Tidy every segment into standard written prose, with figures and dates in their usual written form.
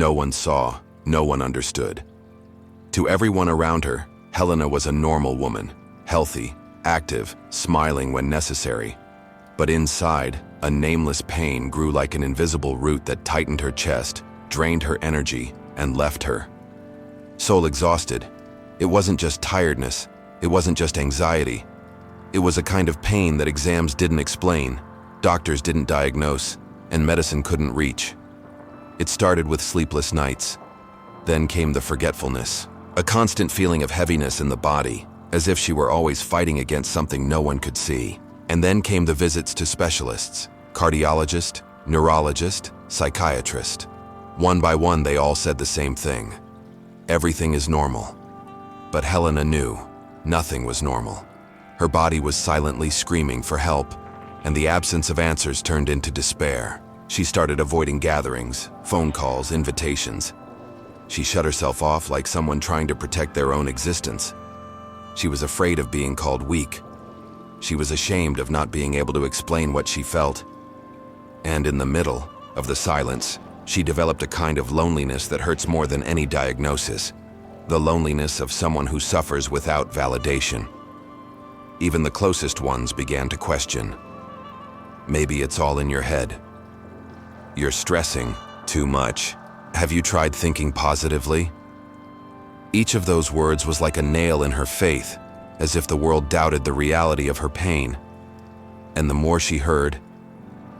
No one saw, no one understood. To everyone around her, Helena was a normal woman, healthy, active, smiling when necessary. But inside, a nameless pain grew like an invisible root that tightened her chest, drained her energy, and left her. Soul exhausted. It wasn't just tiredness, it wasn't just anxiety. It was a kind of pain that exams didn't explain, doctors didn't diagnose, and medicine couldn't reach. It started with sleepless nights. Then came the forgetfulness, a constant feeling of heaviness in the body, as if she were always fighting against something no one could see. And then came the visits to specialists, cardiologist, neurologist, psychiatrist. One by one, they all said the same thing. Everything is normal. But Helena knew nothing was normal. Her body was silently screaming for help, and the absence of answers turned into despair. She started avoiding gatherings, phone calls, invitations. She shut herself off like someone trying to protect their own existence. She was afraid of being called weak. She was ashamed of not being able to explain what she felt. And in the middle of the silence, she developed a kind of loneliness that hurts more than any diagnosis. The loneliness of someone who suffers without validation. Even the closest ones began to question. Maybe it's all in your head. You're stressing too much. Have you tried thinking positively? Each of those words was like a nail in her faith, as if the world doubted the reality of her pain. And the more she heard,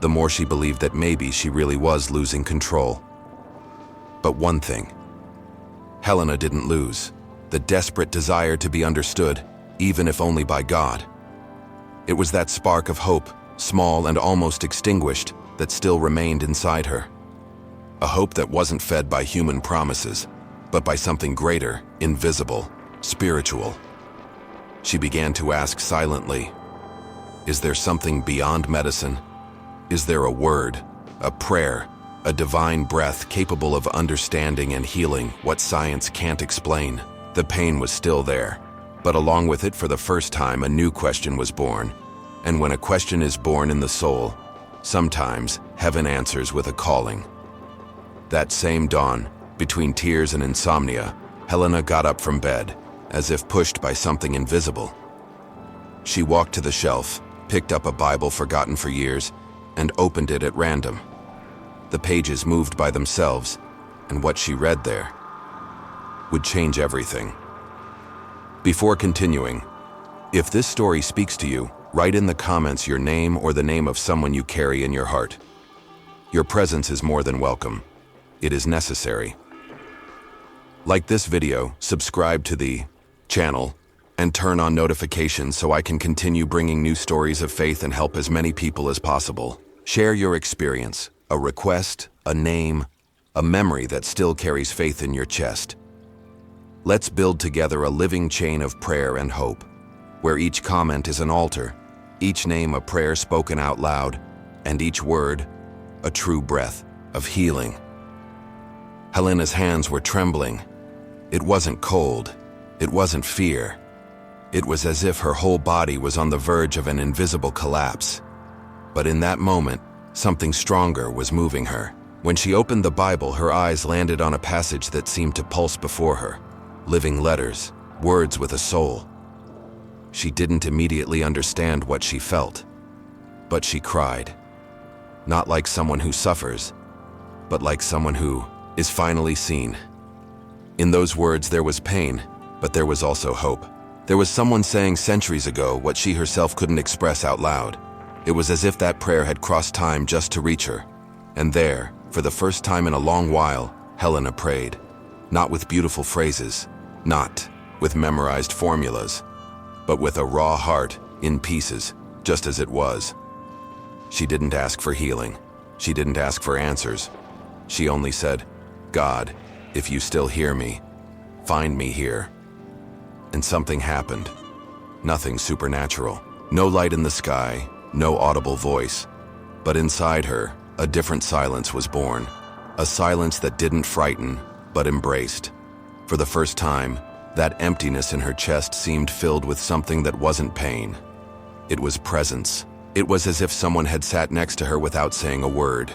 the more she believed that maybe she really was losing control. But one thing, Helena didn't lose: the desperate desire to be understood, even if only by God. It was that spark of hope, small and almost extinguished, that still remained inside her. A hope that wasn't fed by human promises, but by something greater, invisible, spiritual. She began to ask silently, is there something beyond medicine? Is there a word, a prayer, a divine breath capable of understanding and healing what science can't explain? The pain was still there, but along with it, for the first time, a new question was born. And when a question is born in the soul, sometimes heaven answers with a calling. That same dawn, between tears and insomnia, Helena got up from bed, as if pushed by something invisible. She walked to the shelf, picked up a Bible forgotten for years, and opened it at random. The pages moved by themselves, and what she read there would change everything. Before continuing, if this story speaks to you, write in the comments your name or the name of someone you carry in your heart. Your presence is more than welcome. It is necessary. Like this video, subscribe to the channel, and turn on notifications so I can continue bringing new stories of faith and help as many people as possible. Share your experience, a request, a name, a memory that still carries faith in your chest. Let's build together a living chain of prayer and hope, where each comment is an altar, each name a prayer spoken out loud, and each word a true breath of healing. Helena's hands were trembling. It wasn't cold. It wasn't fear. It was as if her whole body was on the verge of an invisible collapse. But in that moment, something stronger was moving her. When she opened the Bible, her eyes landed on a passage that seemed to pulse before her. Living letters, words with a soul. She didn't immediately understand what she felt, but she cried. Not like someone who suffers, but like someone who is finally seen. In those words there was pain, but there was also hope. There was someone saying centuries ago what she herself couldn't express out loud. It was as if that prayer had crossed time just to reach her. And there, for the first time in a long while, Helena prayed. Not with beautiful phrases, not with memorized formulas, but with a raw heart, in pieces, just as it was. She didn't ask for healing. She didn't ask for answers. She only said, God, if you still hear me, find me here. And something happened. Nothing supernatural. No light in the sky, no audible voice. But inside her, a different silence was born. A silence that didn't frighten, but embraced. For the first time, that emptiness in her chest seemed filled with something that wasn't pain. It was presence. It was as if someone had sat next to her without saying a word.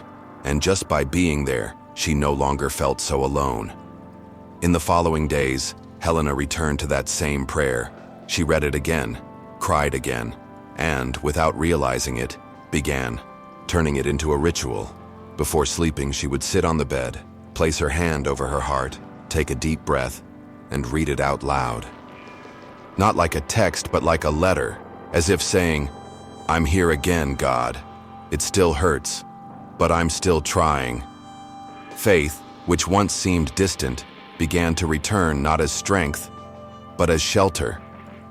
And just by being there, she no longer felt so alone. In the following days, Helena returned to that same prayer. She read it again, cried again, and, without realizing it, began turning it into a ritual. Before sleeping, she would sit on the bed, place her hand over her heart, take a deep breath, and read it out loud. Not like a text, but like a letter, as if saying, "I'm here again, God. It still hurts, but I'm still trying." Faith, which once seemed distant, began to return not as strength, but as shelter.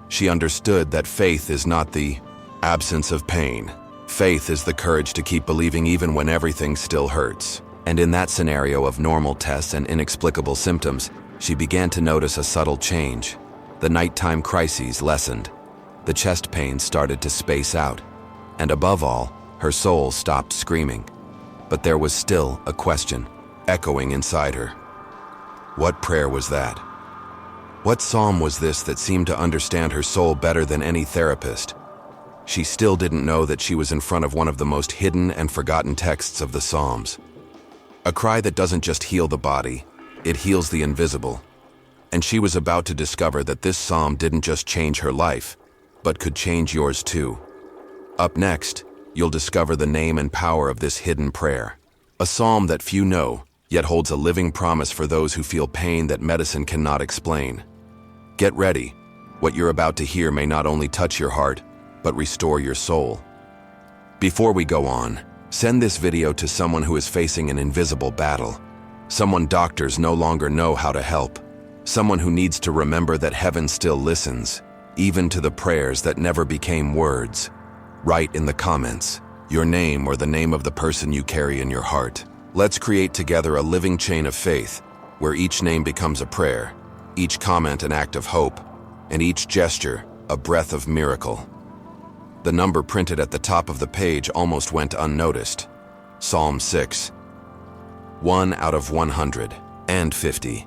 She understood that faith is not the absence of pain. Faith is the courage to keep believing even when everything still hurts. And in that scenario of normal tests and inexplicable symptoms, she began to notice a subtle change. The nighttime crises lessened. The chest pains started to space out. And above all, her soul stopped screaming. But there was still a question echoing inside her. What prayer was that? What psalm was this that seemed to understand her soul better than any therapist? She still didn't know that she was in front of one of the most hidden and forgotten texts of the Psalms. A cry that doesn't just heal the body, it heals the invisible. And she was about to discover that this psalm didn't just change her life, but could change yours too. Up next, you'll discover the name and power of this hidden prayer. A psalm that few know, yet holds a living promise for those who feel pain that medicine cannot explain. Get ready. What you're about to hear may not only touch your heart, but restore your soul. Before we go on, send this video to someone who is facing an invisible battle. Someone doctors no longer know how to help. Someone who needs to remember that heaven still listens, even to the prayers that never became words. Write in the comments your name or the name of the person you carry in your heart. Let's create together a living chain of faith, where each name becomes a prayer, each comment an act of hope, and each gesture a breath of miracle. The number printed at the top of the page almost went unnoticed. Psalm 6. 1 out of 150.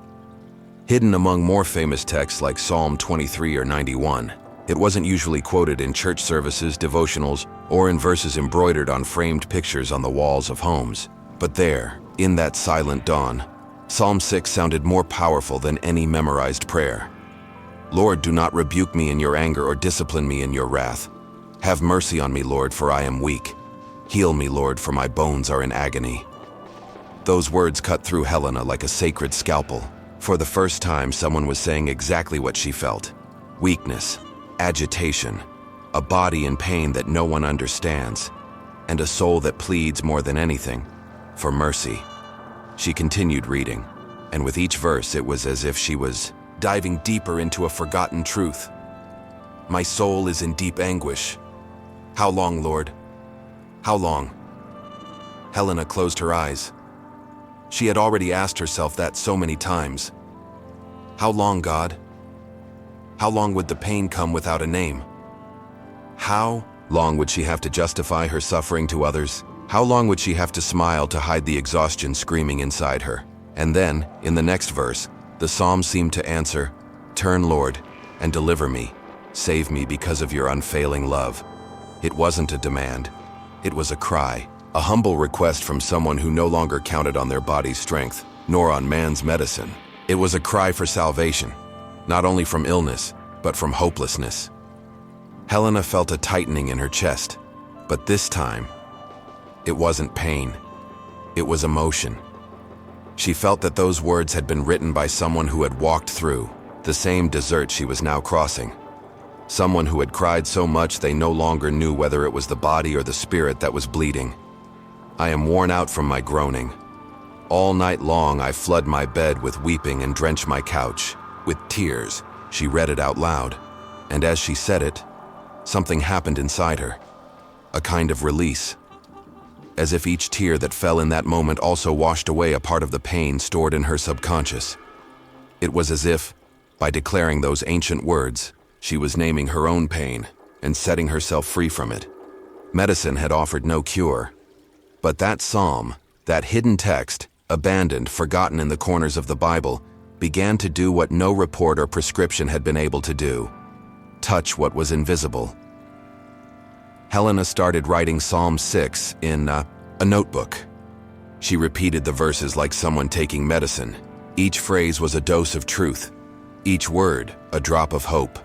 Hidden among more famous texts like Psalm 23 or 91, it wasn't usually quoted in church services, devotionals, or in verses embroidered on framed pictures on the walls of homes. But there, in that silent dawn, Psalm 6 sounded more powerful than any memorized prayer. Lord, do not rebuke me in your anger or discipline me in your wrath. Have mercy on me, Lord, for I am weak. Heal me, Lord, for my bones are in agony. Those words cut through Helena like a sacred scalpel. For the first time, someone was saying exactly what she felt. Weakness, agitation, a body in pain that no one understands, and a soul that pleads more than anything for mercy. She continued reading, and with each verse it was as if she was diving deeper into a forgotten truth. My soul is in deep anguish. How long, Lord? How long? Helena closed her eyes. She had already asked herself that so many times. How long, God? How long would the pain come without a name? How long would she have to justify her suffering to others? How long would she have to smile to hide the exhaustion screaming inside her? And then, in the next verse, the psalm seemed to answer, Turn, Lord, and deliver me. Save me because of your unfailing love. It wasn't a demand. It was a cry, a humble request from someone who no longer counted on their body's strength, nor on man's medicine. It was a cry for salvation, not only from illness, but from hopelessness. Helena felt a tightening in her chest, but this time, it wasn't pain. It was emotion. She felt that those words had been written by someone who had walked through the same desert she was now crossing. Someone who had cried so much they no longer knew whether it was the body or the spirit that was bleeding. I am worn out from my groaning. All night long I flood my bed with weeping and drench my couch with tears. She read it out loud, and as she said it, something happened inside her. A kind of release. As if each tear that fell in that moment also washed away a part of the pain stored in her subconscious. It was as if, by declaring those ancient words, she was naming her own pain and setting herself free from it. Medicine had offered no cure. But that psalm, that hidden text, abandoned, forgotten in the corners of the Bible, began to do what no report or prescription had been able to do. Touch what was invisible. Helena started writing Psalm 6 in a notebook. She repeated the verses like someone taking medicine. Each phrase was a dose of truth, each word a drop of hope.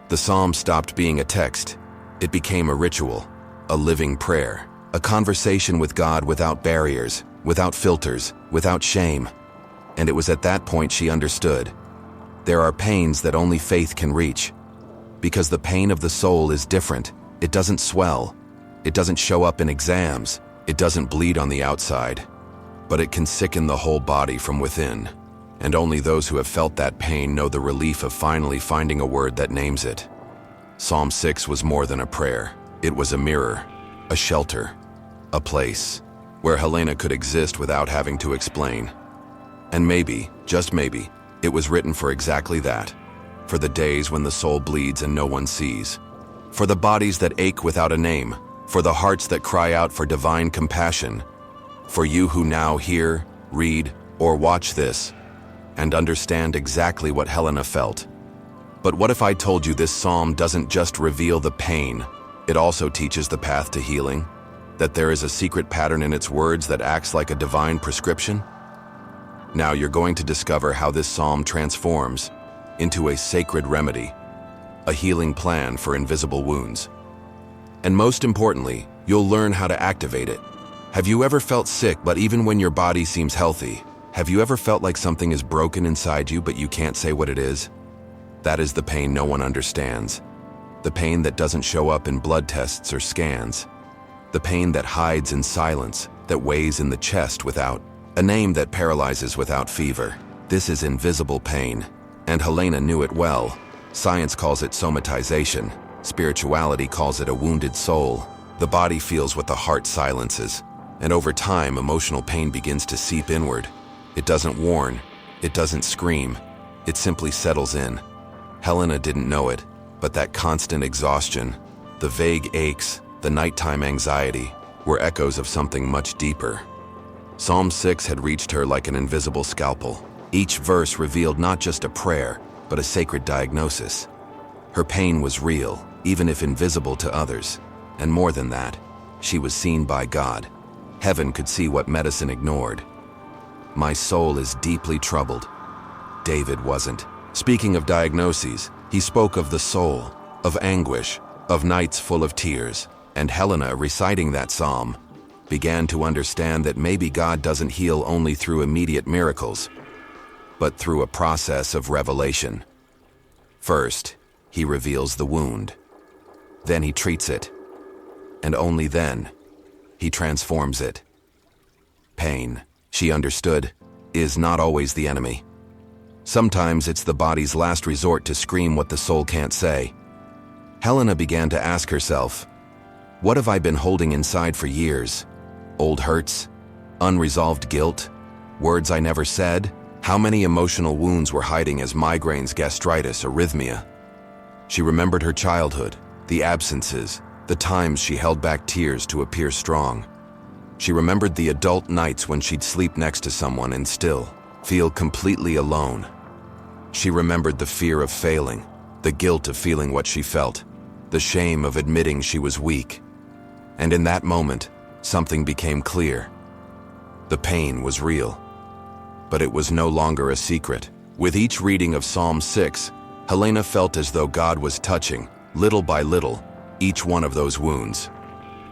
The psalm stopped being a text. It became a ritual, a living prayer, a conversation with God without barriers, without filters, without shame. And it was at that point she understood. There are pains that only faith can reach. Because the pain of the soul is different. It doesn't swell. It doesn't show up in exams. It doesn't bleed on the outside. But it can sicken the whole body from within. And only those who have felt that pain know the relief of finally finding a word that names it. Psalm 6 was more than a prayer. It was a mirror, a shelter, a place where Helena could exist without having to explain. And maybe, just maybe, it was written for exactly that. For the days when the soul bleeds and no one sees. For the bodies that ache without a name. For the hearts that cry out for divine compassion. For you who now hear, read, or watch this, and understand exactly what Helena felt. But what if I told you this psalm doesn't just reveal the pain, it also teaches the path to healing? That there is a secret pattern in its words that acts like a divine prescription? Now you're going to discover how this psalm transforms into a sacred remedy, a healing plan for invisible wounds. And most importantly, you'll learn how to activate it. Have you ever felt sick, but even when your body seems healthy? Have you ever felt like something is broken inside you, but you can't say what it is? That is the pain no one understands. The pain that doesn't show up in blood tests or scans. The pain that hides in silence, that weighs in the chest without a name, that paralyzes without fever. This is invisible pain, and Helena knew it well. Science calls it somatization. Spirituality calls it a wounded soul. The body feels what the heart silences, and over time, emotional pain begins to seep inward. It doesn't warn, it doesn't scream, it simply settles in. Helena didn't know it, but that constant exhaustion, the vague aches, the nighttime anxiety, were echoes of something much deeper. Psalm 6 had reached her like an invisible scalpel. Each verse revealed not just a prayer, but a sacred diagnosis. Her pain was real, even if invisible to others. And more than that, she was seen by God. Heaven could see what medicine ignored. My soul is deeply troubled. David wasn't. Speaking of diagnoses, he spoke of the soul, of anguish, of nights full of tears. And Helena, reciting that psalm, began to understand that maybe God doesn't heal only through immediate miracles, but through a process of revelation. First, he reveals the wound. Then he treats it. And only then, he transforms it. Pain, she understood, is not always the enemy. Sometimes it's the body's last resort to scream what the soul can't say. Helena began to ask herself, what have I been holding inside for years? Old hurts? Unresolved guilt? Words I never said? How many emotional wounds were hiding as migraines, gastritis, arrhythmia? She remembered her childhood, the absences, the times she held back tears to appear strong. She remembered the adult nights when she'd sleep next to someone and still feel completely alone. She remembered the fear of failing, the guilt of feeling what she felt, the shame of admitting she was weak. And in that moment, something became clear. The pain was real, but it was no longer a secret. With each reading of Psalm 6, Helena felt as though God was touching, little by little, each one of those wounds,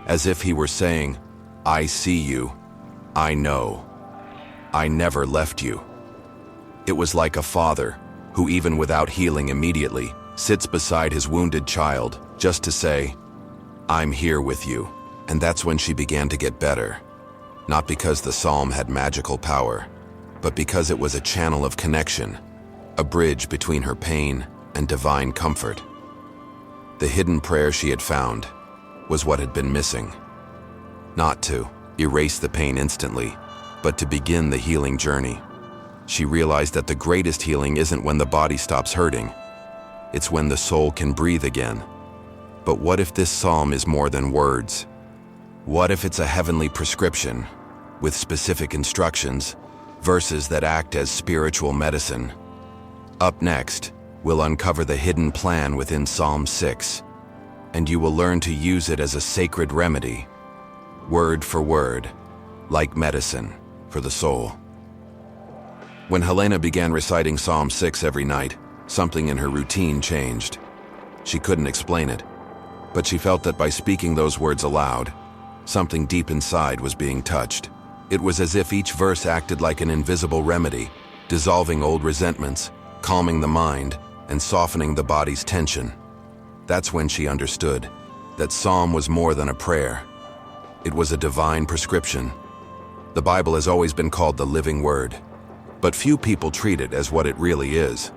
as if he were saying, I see you, I know, I never left you. It was like a father who, even without healing immediately, sits beside his wounded child just to say, I'm here with you. And that's when she began to get better. Not because the psalm had magical power, but because it was a channel of connection, a bridge between her pain and divine comfort. The hidden prayer she had found was what had been missing. Not to erase the pain instantly, but to begin the healing journey. She realized that the greatest healing isn't when the body stops hurting. It's when the soul can breathe again. But what if this psalm is more than words? What if it's a heavenly prescription, with specific instructions, verses that act as spiritual medicine? Up next, we'll uncover the hidden plan within Psalm 6, and you will learn to use it as a sacred remedy, word for word, like medicine for the soul. When Helena began reciting Psalm 6 every night, something in her routine changed. She couldn't explain it, but she felt that by speaking those words aloud, something deep inside was being touched. It was as if each verse acted like an invisible remedy, dissolving old resentments, calming the mind, and softening the body's tension. That's when she understood that Psalm was more than a prayer. It was a divine prescription. The Bible has always been called the living word, but few people treat it as what it really is: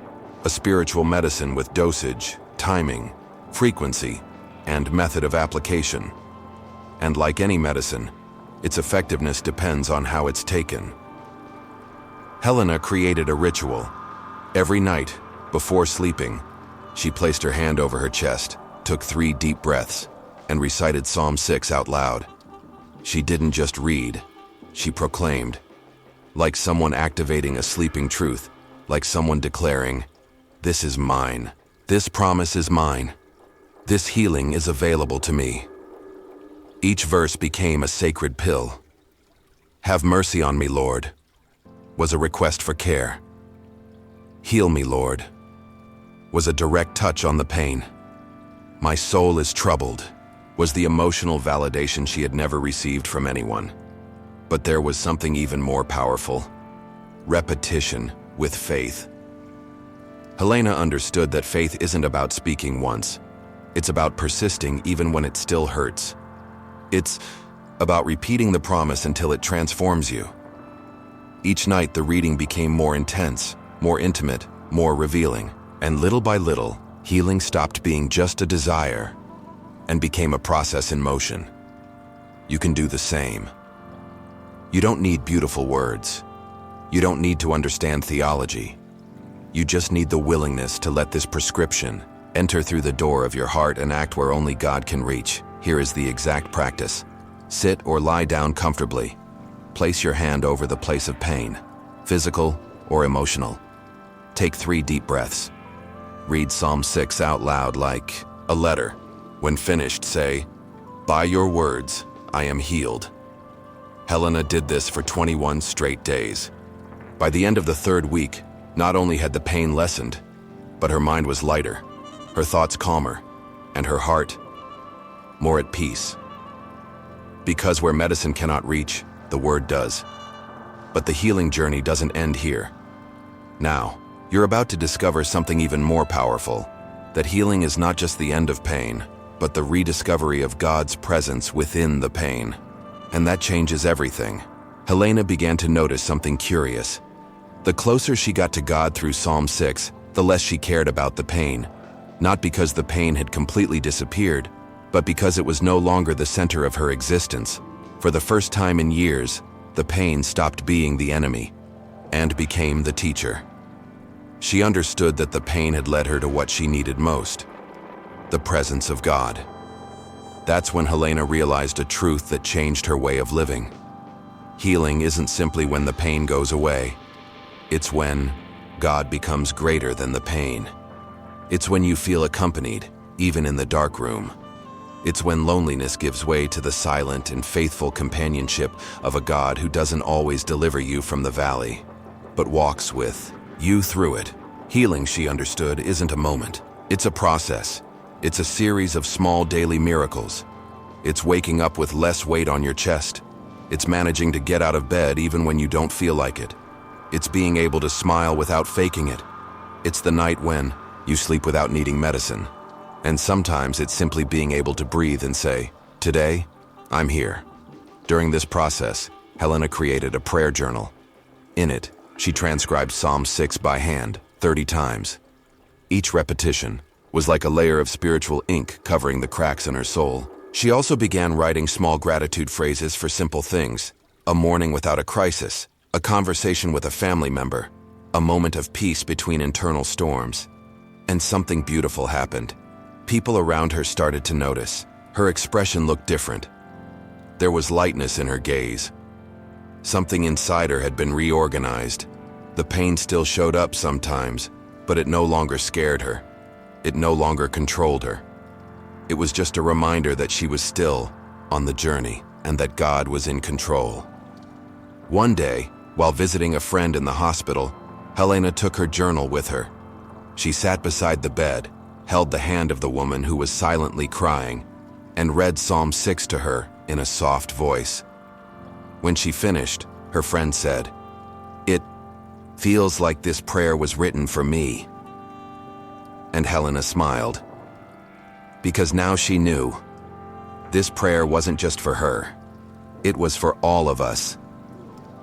a spiritual medicine with dosage, timing, frequency, and method of application. And like any medicine, its effectiveness depends on how it's taken. Helena created a ritual. Every night, before sleeping, she placed her hand over her chest, took 3 deep breaths, and recited Psalm 6 out loud. She didn't just read, she proclaimed, like someone activating a sleeping truth, like someone declaring, "This is mine. This promise is mine. This healing is available to me." Each verse became a sacred pill. "Have mercy on me, Lord," was a request for care. "Heal me, Lord," was a direct touch on the pain. "My soul is troubled," was the emotional validation she had never received from anyone. But there was something even more powerful: repetition with faith. Helena understood that faith isn't about speaking once. It's about persisting even when it still hurts. It's about repeating the promise until it transforms you. Each night the reading became more intense, more intimate, more revealing, and little by little, healing stopped being just a desire and became a process in motion. You can do the same. You don't need beautiful words. You don't need to understand theology. You just need the willingness to let this prescription enter through the door of your heart and act where only God can reach. Here is the exact practice. Sit or lie down comfortably. Place your hand over the place of pain, physical or emotional. Take 3 deep breaths. Read Psalm 6 out loud like a letter. When finished, say, "By your words, I am healed." Helena did this for 21 straight days. By the end of the 3rd week, not only had the pain lessened, but her mind was lighter, her thoughts calmer, and her heart more at peace. Because where medicine cannot reach, the word does. But the healing journey doesn't end here. Now, you're about to discover something even more powerful: that healing is not just the end of pain, but the rediscovery of God's presence within the pain. And that changes everything. Helena began to notice something curious. The closer she got to God through Psalm 6, the less she cared about the pain. Not because the pain had completely disappeared, but because it was no longer the center of her existence. For the first time in years, the pain stopped being the enemy and became the teacher. She understood that the pain had led her to what she needed most: the presence of God. That's when Helena realized a truth that changed her way of living. Healing isn't simply when the pain goes away. It's when God becomes greater than the pain. It's when you feel accompanied, even in the dark room. It's when loneliness gives way to the silent and faithful companionship of a God who doesn't always deliver you from the valley, but walks with you through it. Healing, she understood, isn't a moment. It's a process. It's a series of small daily miracles. It's waking up with less weight on your chest. It's managing to get out of bed even when you don't feel like it. It's being able to smile without faking it. It's the night when you sleep without needing medicine. And sometimes it's simply being able to breathe and say, "Today, I'm here." During this process, Helena created a prayer journal. In it, she transcribed Psalm 6 by hand 30 times. Each repetition was like a layer of spiritual ink covering the cracks in her soul. She also began writing small gratitude phrases for simple things: a morning without a crisis, a conversation with a family member, a moment of peace between internal storms. And something beautiful happened. People around her started to notice. Her expression looked different. There was lightness in her gaze. Something inside her had been reorganized. The pain still showed up sometimes, but it no longer scared her. It no longer controlled her. It was just a reminder that she was still on the journey and that God was in control. One day, while visiting a friend in the hospital, Helena took her journal with her. She sat beside the bed, held the hand of the woman who was silently crying, and read Psalm 6 to her in a soft voice. When she finished, her friend said, "It feels like this prayer was written for me." And Helena smiled, because now she knew this prayer wasn't just for her. It was for all of us.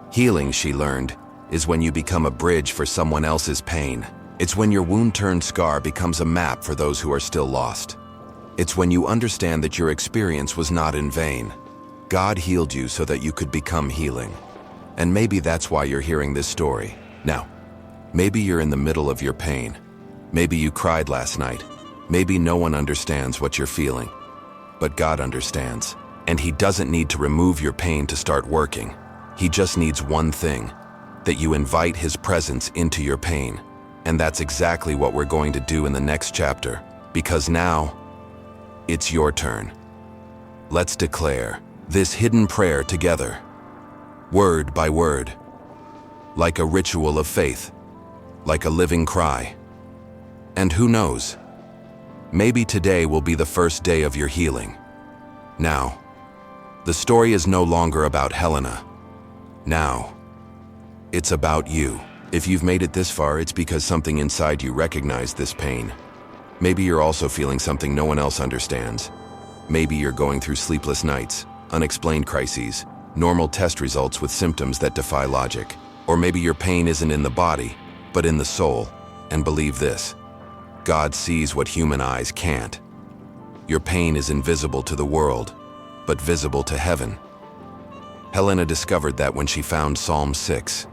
Healing, she learned, is when you become a bridge for someone else's pain. It's when your wound-turned scar becomes a map for those who are still lost. It's when you understand that your experience was not in vain. God healed you so that you could become healing. And maybe that's why you're hearing this story. Now, maybe you're in the middle of your pain. Maybe you cried last night. Maybe no one understands what you're feeling. But God understands. And He doesn't need to remove your pain to start working. He just needs one thing, that you invite His presence into your pain. And that's exactly what we're going to do in the next chapter. Because now, it's your turn. Let's declare this hidden prayer together, word by word, like a ritual of faith, like a living cry. And who knows, maybe today will be the first day of your healing. Now, the story is no longer about Helena. Now, it's about you. If you've made it this far, it's because something inside you recognized this pain. Maybe you're also feeling something no one else understands. Maybe you're going through sleepless nights, unexplained crises, normal test results with symptoms that defy logic. Or maybe your pain isn't in the body, but in the soul. And believe this, God sees what human eyes can't. Your pain is invisible to the world, but visible to heaven. Helena discovered that when she found Psalm 6.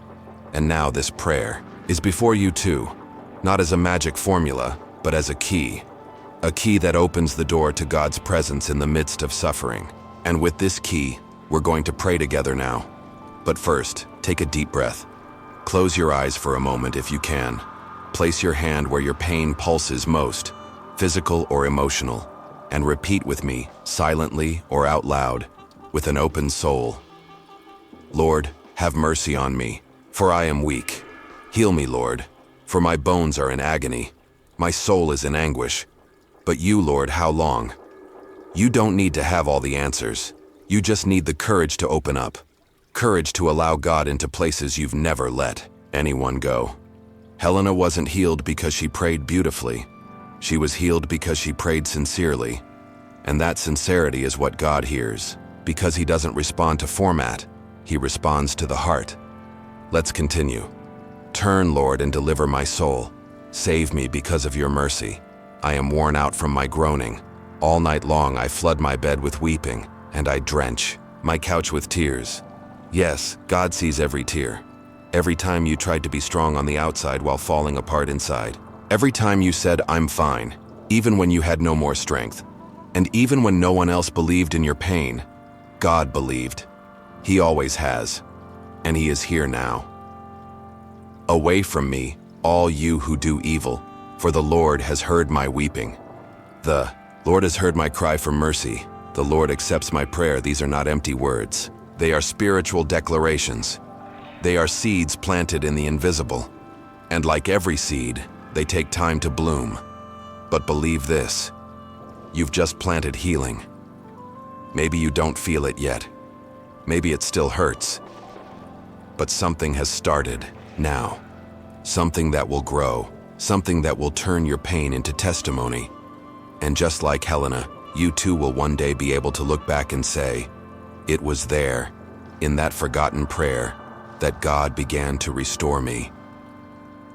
And now this prayer is before you too, not as a magic formula, but as a key that opens the door to God's presence in the midst of suffering. And with this key, we're going to pray together now. But first, take a deep breath. Close your eyes for a moment if you can. Place your hand where your pain pulses most, physical or emotional, and repeat with me, silently or out loud, with an open soul. Lord, have mercy on me, for I am weak. Heal me, Lord, for my bones are in agony. My soul is in anguish. But you, Lord, how long? You don't need to have all the answers. You just need the courage to open up. Courage to allow God into places you've never let anyone go. Helena wasn't healed because she prayed beautifully. She was healed because she prayed sincerely. And that sincerity is what God hears, because He doesn't respond to format. He responds to the heart. Let's continue. Turn, Lord, and deliver my soul. Save me because of your mercy. I am worn out from my groaning. All night long I flood my bed with weeping, and I drench my couch with tears. Yes, God sees every tear. Every time you tried to be strong on the outside while falling apart inside. Every time you said, "I'm fine," even when you had no more strength. And even when no one else believed in your pain, God believed. He always has. And He is here now. Away from me, all you who do evil, for the Lord has heard my weeping. The Lord has heard my cry for mercy. The Lord accepts my prayer. These are not empty words. They are spiritual declarations. They are seeds planted in the invisible. And like every seed, they take time to bloom. But believe this, you've just planted healing. Maybe you don't feel it yet. Maybe it still hurts. But something has started now. Something that will grow. Something that will turn your pain into testimony. And just like Helena, you too will one day be able to look back and say, "It was there, in that forgotten prayer, that God began to restore me."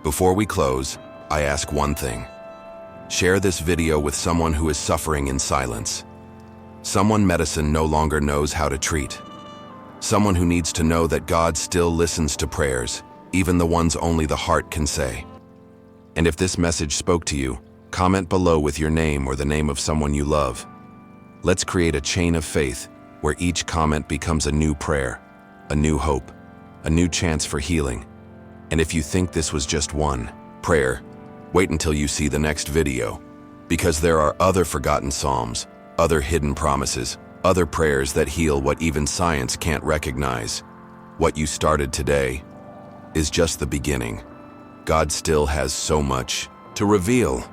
Before we close, I ask one thing. Share this video with someone who is suffering in silence. Someone medicine no longer knows how to treat. Someone who needs to know that God still listens to prayers, even the ones only the heart can say. And if this message spoke to you, comment below with your name or the name of someone you love. Let's create a chain of faith where each comment becomes a new prayer, a new hope, a new chance for healing. And if you think this was just one prayer, wait until you see the next video, because there are other forgotten psalms, other hidden promises, other prayers that heal what even science can't recognize. What you started today is just the beginning. God still has so much to reveal.